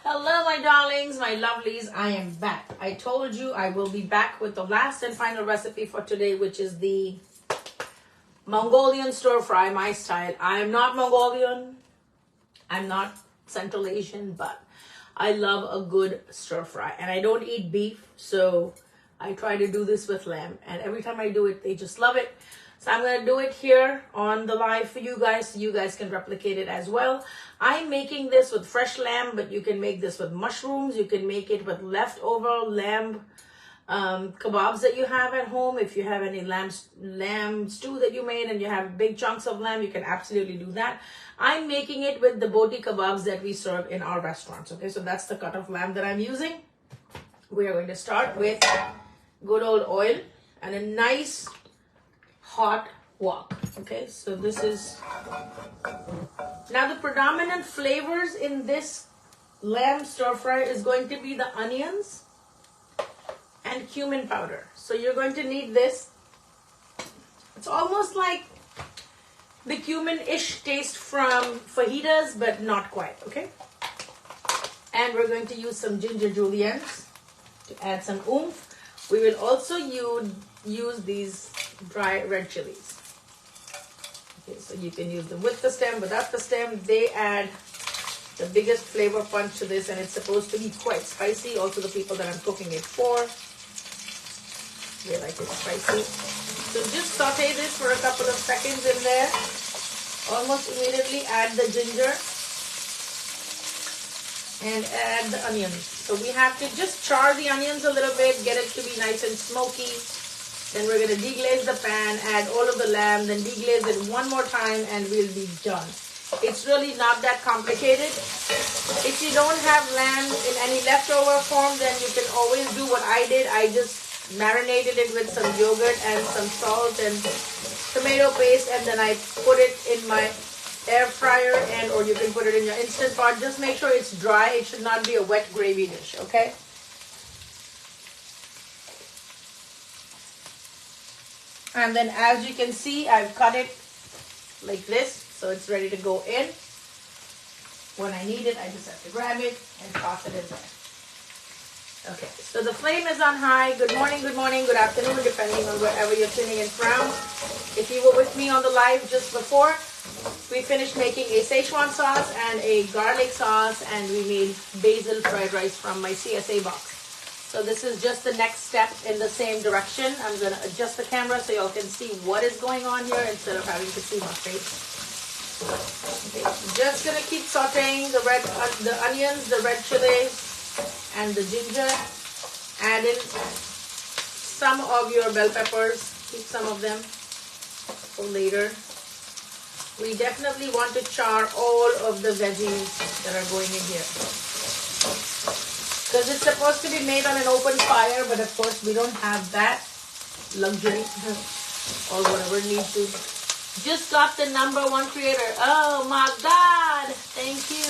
Hello, my darlings, my lovelies. I am back. I told you I will be back with the last and final recipe for today, which is the Mongolian stir fry, my style. I am not Mongolian. I'm not Central Asian, but I love a good stir fry. And I don't eat beef, so I try to do this with lamb. And every time I do it, they just love it. So I'm going to do it here on the live for you guys, so you guys can replicate it as well. I'm making this with fresh lamb, but you can make this with mushrooms. You can make it with leftover lamb kebabs that you have at home. If you have any lamb stew that you made and you have big chunks of lamb, you can absolutely do that. I'm making it with the boti kebabs that we serve in our restaurants. Okay, so that's the cut of lamb that I'm using. We are going to start with good old oil and a nice hot wok. Okay, so this is now the predominant flavors in this lamb stir fry is going to be the onions and cumin powder. So you're going to need this. It's almost like the cumin-ish taste from fajitas, but not quite. Okay, and we're going to use some ginger juliennes to add some oomph. We will also use these dry red chilies. Okay, so you can use them with the stem, without the stem. They add the biggest flavor punch to this, and it's supposed to be quite spicy. Also, the people that I'm cooking it for, they like it spicy. So just saute this for a couple of seconds in there. Almost immediately add the ginger and add the onions. So we have to just char the onions a little bit, get it to be nice and smoky. Then we're going to deglaze the pan, add all of the lamb, then deglaze it one more time, and we'll be done. It's really not that complicated. If you don't have lamb in any leftover form, then you can always do what I did. I just marinated it with some yogurt and some salt and tomato paste, and then I put it in my air fryer, or you can put it in your Instant Pot. Just make sure it's dry. It should not be a wet gravy dish, okay? And then as you can see, I've cut it like this, so it's ready to go in. When I need it, I just have to grab it and toss it in there. Okay, so the flame is on high. Good morning, good afternoon, depending on wherever you're tuning in from. If you were with me on the live just before, we finished making a Szechuan sauce and a garlic sauce, and we made basil fried rice from my CSA box. So this is just the next step in the same direction. I'm going to adjust the camera so y'all can see what is going on here instead of having to see my face. Okay, just going to keep sauteing the onions, the red chilies, and the ginger. Add in some of your bell peppers. Keep some of them for later. We definitely want to char all of the veggies that are going in here, because it's supposed to be made on an open fire, but of course we don't have that luxury or whatever need to. Just got the #1 creator. Oh my God, thank you.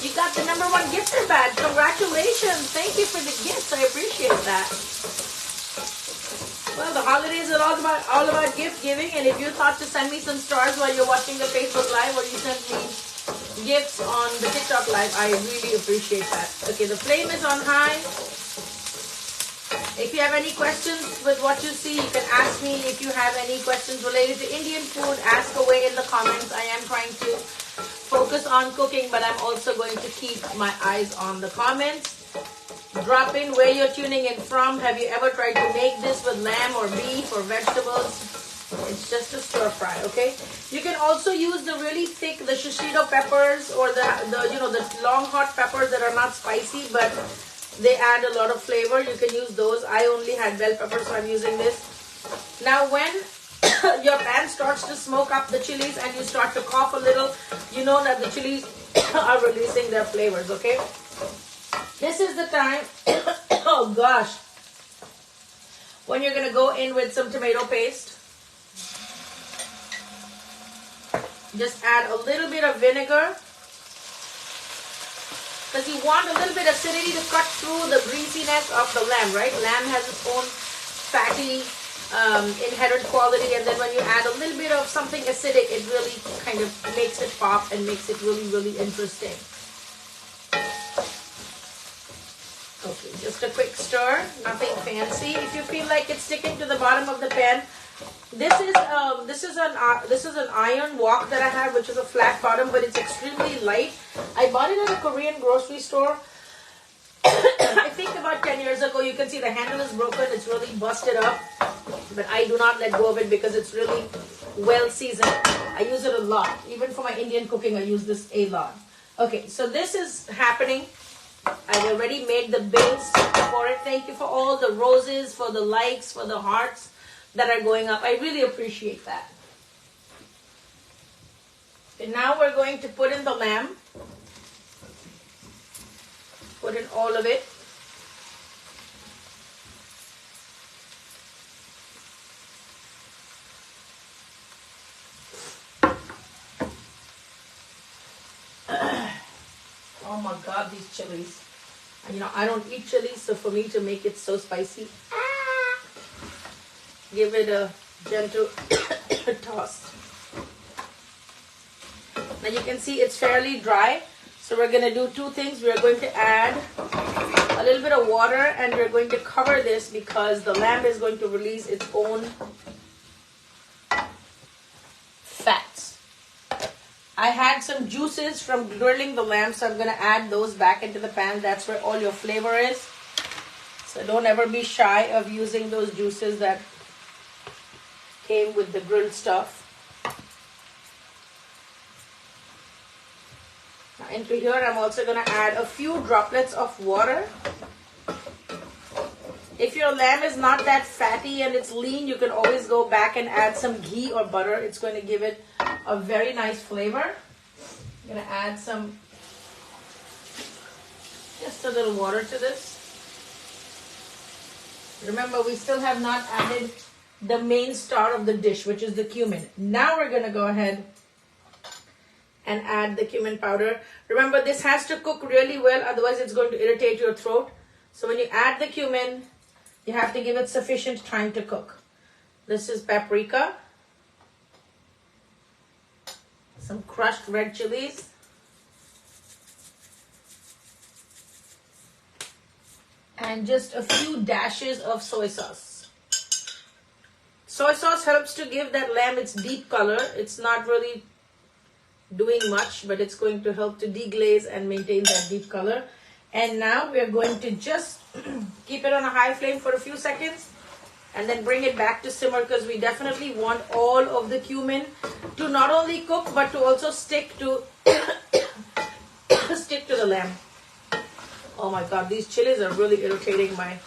You got the #1 gifter badge. Congratulations. Thank you for the gifts. I appreciate that. Well, the holidays are all about gift giving, and if you thought to send me some stars while you're watching the Facebook Live, or you sent me gifts on the TikTok Live, I really appreciate that. Okay, the flame is on high. If you have any questions with what you see, you can ask me. If you have any questions related to Indian food, ask away in the comments. I am trying to focus on cooking, but I'm also going to keep my eyes on the comments. Drop in where you're tuning in from. Have you ever tried to make this with lamb or beef or vegetables? It's just a stir fry, okay? You can also use the really thick, the shishito peppers, or the long hot peppers that are not spicy, but they add a lot of flavor. You can use those. I only had bell peppers, so I'm using this. Now, when your pan starts to smoke up the chilies and you start to cough a little, you know that the chilies are releasing their flavors, okay? This is the time, oh gosh, when you're going to go in with some tomato paste. Just add a little bit of vinegar, because you want a little bit of acidity to cut through the greasiness of the lamb, right? Lamb has its own fatty inherent quality, and then when you add a little bit of something acidic, it really kind of makes it pop and makes it really, really interesting. Okay, just a quick stir, nothing fancy. If you feel like it's sticking to the bottom of the pan, this is an iron wok that I have, which is a flat bottom, but it's extremely light. I bought it at a Korean grocery store. I think about 10 years ago. You can see the handle is broken. It's really busted up, but I do not let go of it because it's really well seasoned. I use it a lot. Even for my Indian cooking, I use this a lot. Okay, so this is happening. I've already made the base for it. Thank you for all the roses, for the likes, for the hearts that are going up. I really appreciate that. And now we're going to put in the lamb. Put in all of it. Oh my God, these chilies. You know, I don't eat chilies, so for me to make it so spicy, give it a gentle toss. Now you can see it's fairly dry. So we're going to do two things. We're going to add a little bit of water, and we're going to cover this because the lamb is going to release its own fats. I had some juices from grilling the lamb, so I'm going to add those back into the pan. That's where all your flavor is. So don't ever be shy of using those juices that came with the grilled stuff. Now into here, I'm also going to add a few droplets of water. If your lamb is not that fatty and it's lean, you can always go back and add some ghee or butter. It's going to give it a very nice flavor. I'm going to add just a little water to this. Remember, we still have not added the main star of the dish, which is the cumin. Now we're going to go ahead and add the cumin powder. Remember, this has to cook really well, otherwise it's going to irritate your throat. So when you add the cumin, you have to give it sufficient time to cook. This is paprika, some crushed red chilies, and just a few dashes of soy sauce. Soy sauce helps to give that lamb its deep color. It's not really doing much, but it's going to help to deglaze and maintain that deep color. And now we are going to just keep it on a high flame for a few seconds and then bring it back to simmer, because we definitely want all of the cumin to not only cook but to also stick to the lamb. Oh my God, these chilies are really irritating my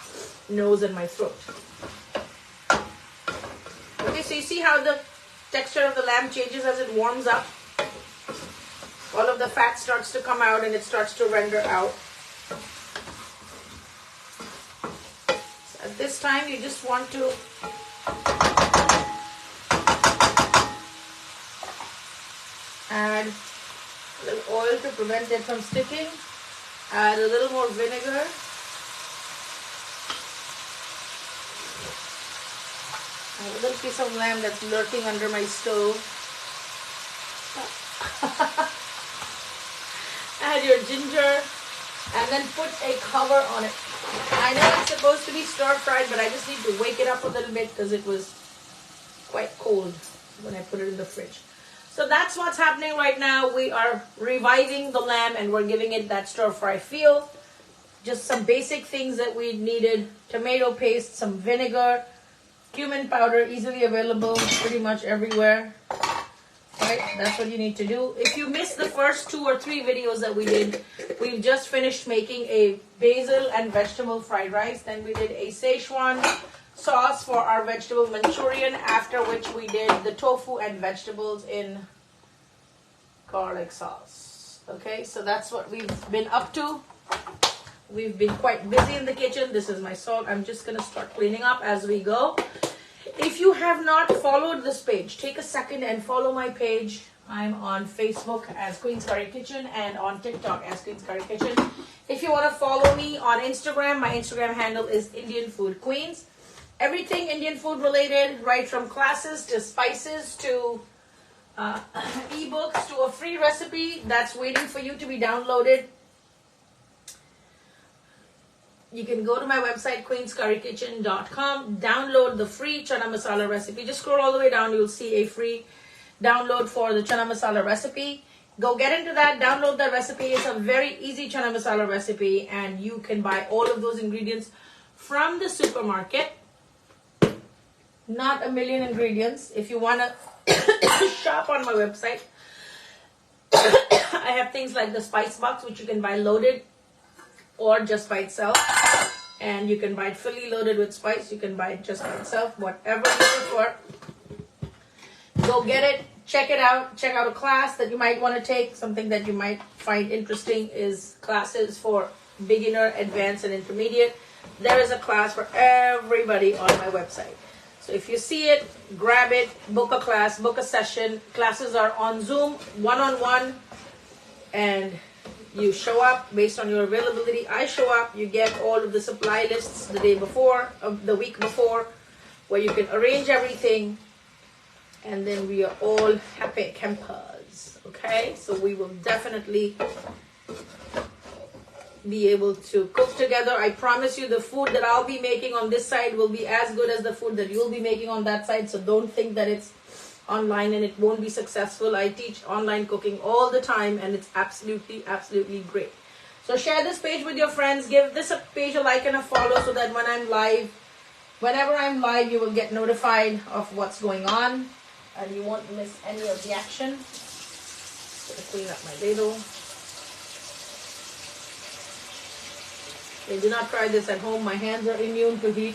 nose and my throat. Okay, so you see how the texture of the lamb changes as it warms up? All of the fat starts to come out and it starts to render out. So at this time, you just want to add a little oil to prevent it from sticking. Add a little more vinegar. I have a little piece of lamb that's lurking under my stove. Add your ginger and then put a cover on it. I know it's supposed to be stir-fried, but I just need to wake it up a little bit because it was quite cold when I put it in the fridge. So that's what's happening right now. We are reviving the lamb and we're giving it that stir-fry feel. Just some basic things that we needed: tomato paste, some vinegar, cumin powder, easily available pretty much everywhere. Right, that's what you need to do. If you missed the first 2 or 3 videos that we did, we've just finished making a basil and vegetable fried rice. Then we did a Szechuan sauce for our vegetable Manchurian, after which we did the tofu and vegetables in garlic sauce. Okay, so that's what we've been up to. We've been quite busy in the kitchen. This is my salt. I'm just going to start cleaning up as we go. If you have not followed this page, take a second and follow my page. I'm on Facebook as Queen's Curry Kitchen and on TikTok as Queen's Curry Kitchen. If you want to follow me on Instagram, my Instagram handle is Indian Food Queens. everything Indian food related, right from classes to spices to ebooks to a free recipe that's waiting for you to be downloaded. You can go to my website, queenscurrykitchen.com, download the free chana masala recipe. Just scroll all the way down, you'll see a free download for the chana masala recipe. Go get into that, download that recipe. It's a very easy chana masala recipe, and you can buy all of those ingredients from the supermarket. Not a million ingredients. If you want to shop on my website, I have things like the spice box, which you can buy loaded or just by itself. And you can buy it fully loaded with spice. You can buy it just by itself, whatever you prefer. Go get it, check it out. Check out a class that you might want to take. Something that you might find interesting is classes for beginner, advanced, and intermediate. There is a class for everybody on my website. So if you see it, grab it, book a class, book a session. Classes are on Zoom, one-on-one, and you show up based on your availability. I show up, you get all of the supply lists the day before, the week before, where you can arrange everything, and then we are all happy campers, okay? So we will definitely be able to cook together. I promise you the food that I'll be making on this side will be as good as the food that you'll be making on that side. So don't think that it's online and it won't be successful. I teach online cooking all the time, and it's absolutely great. So share this page with your friends. Give this page a like and a follow so that whenever I'm live, you will get notified of what's going on and you won't miss any of the action. Gonna clean up my ladle. Okay, do not try this at home. My hands are immune to heat.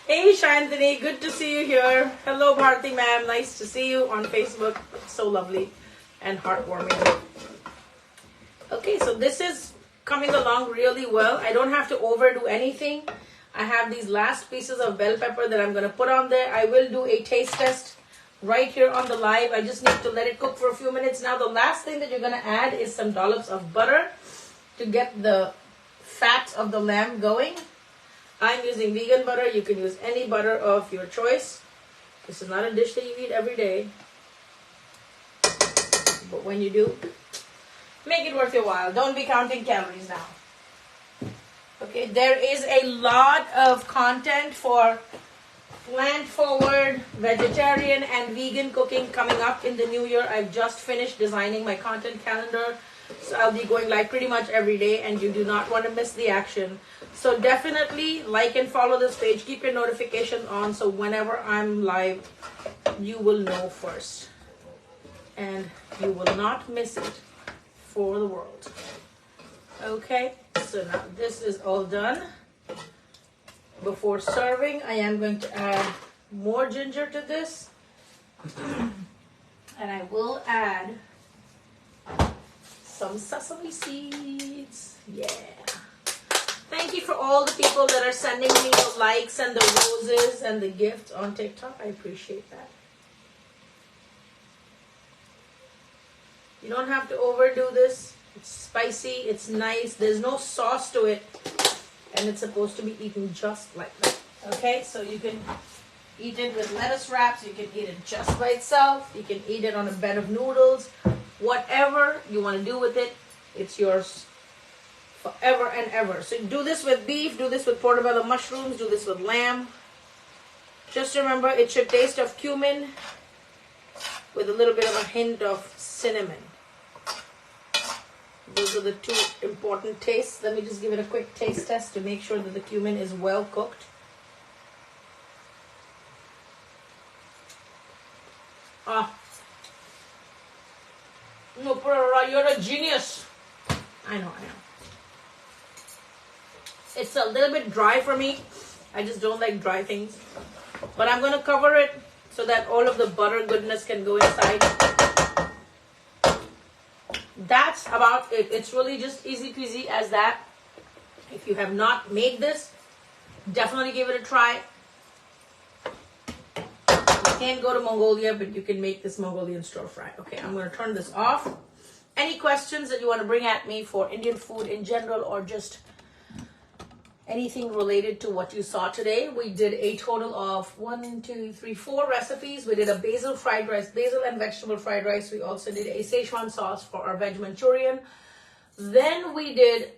Hey Shantini, good to see you here. Hello Bharti ma'am, nice to see you on Facebook. It's so lovely and heartwarming. Okay, so this is coming along really well. I don't have to overdo anything. I have these last pieces of bell pepper that I'm going to put on there. I will do a taste test right here on the live. I just need to let it cook for a few minutes. Now the last thing that you're going to add is some dollops of butter to get the fat of the lamb going. I'm using vegan butter. You can use any butter of your choice. This is not a dish that you eat every day. But when you do, make it worth your while. Don't be counting calories now. Okay, there is a lot of content for plant-forward, vegetarian, and vegan cooking coming up in the new year. I've just finished designing my content calendar. So I'll be going live pretty much every day, and you do not want to miss the action. So definitely like and follow this page. Keep your notification on so whenever I'm live, you will know first. And you will not miss it for the world. Okay, so now this is all done. Before serving, I am going to add more ginger to this. And I will add some sesame seeds. Yeah. Thank you for all the people that are sending me the likes and the roses and the gifts on TikTok. I appreciate that. You don't have to overdo this. It's spicy, it's nice, there's no sauce to it, and it's supposed to be eaten just like that. Okay, so you can eat it with lettuce wraps, you can eat it just by itself, you can eat it on a bed of noodles, whatever you want to do with it, it's yours forever and ever. So do this with beef, do this with portobello mushrooms, do this with lamb. Just remember, it should taste of cumin with a little bit of a hint of cinnamon. Those are the two important tastes. Let me just give it a quick taste test to make sure that the cumin is well cooked. No, Purara, you're a genius. I know. It's a little bit dry for me. I just don't like dry things. But I'm going to cover it so that all of the butter goodness can go inside. That's about it. It's really just easy peasy as that. If you have not made this, definitely give it a try. You can't go to Mongolia, but you can make this Mongolian stir fry. Okay, I'm going to turn this off. Any questions that you want to bring at me for Indian food in general or just anything related to what you saw today. We did a total of 4 recipes. We did a basil fried rice, basil and vegetable fried rice. We also did a Szechuan sauce for our veg Manchurian. Then we did